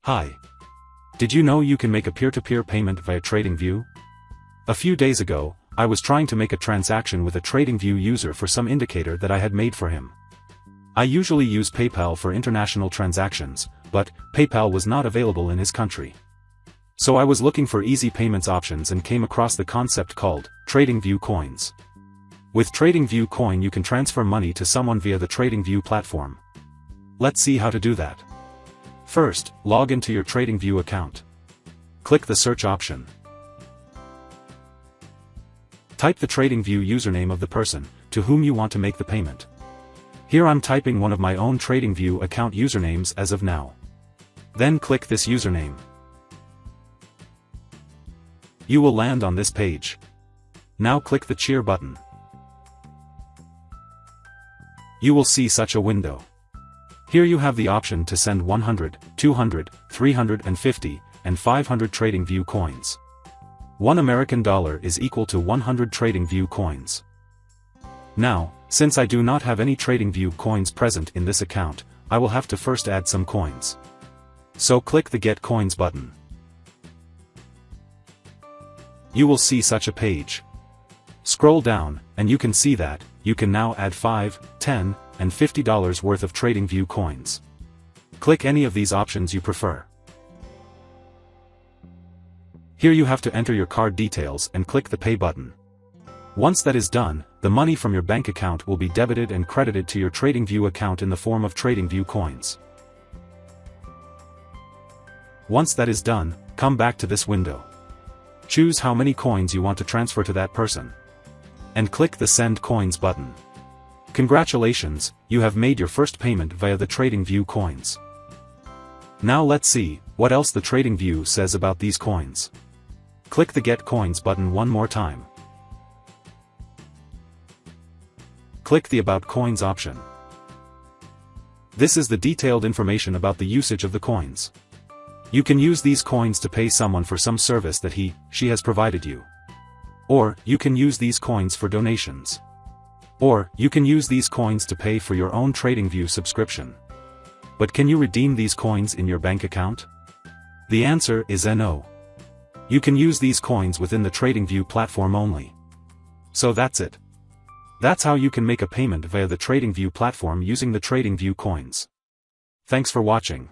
Hi. Did you know you can make a peer-to-peer payment via TradingView? A few days ago, I was trying to make a transaction with a TradingView user for some indicator that I had made for him. I usually use PayPal for international transactions, but PayPal was not available in his country. So I was looking for easy payments options and came across the concept called TradingView Coins. With TradingView Coin you can transfer money to someone via the TradingView platform. Let's see how to do that. First, log into your TradingView account. Click the search option. Type the TradingView username of the person to whom you want to make the payment. Here I'm typing one of my own TradingView account usernames as of now. Then click this username. You will land on this page. Now click the cheer button. You will see such a window. Here you have the option to send 100, 200, 350, and 500 TradingView coins. $1 is equal to 100 TradingView coins. Now, since I do not have any TradingView coins present in this account, I will have to first add some coins. So click the Get Coins button. You will see such a page. Scroll down, and you can see that you can now add $5, $10, and $50 worth of TradingView coins. Click any of these options you prefer. Here you have to enter your card details and click the Pay button. Once that is done, the money from your bank account will be debited and credited to your TradingView account in the form of TradingView coins. Once that is done, come back to this window. Choose how many coins you want to transfer to that person. And click the Send Coins button. Congratulations, you have made your first payment via the TradingView coins. Now let's see what else the TradingView says about these coins. Click the Get Coins button one more time. Click the About Coins option. This is the detailed information about the usage of the coins. You can use these coins to pay someone for some service that she has provided you. Or, you can use these coins for donations. Or, you can use these coins to pay for your own TradingView subscription. But can you redeem these coins in your bank account? The answer is a no. You can use these coins within the TradingView platform only. So that's it. That's how you can make a payment via the TradingView platform using the TradingView coins. Thanks for watching.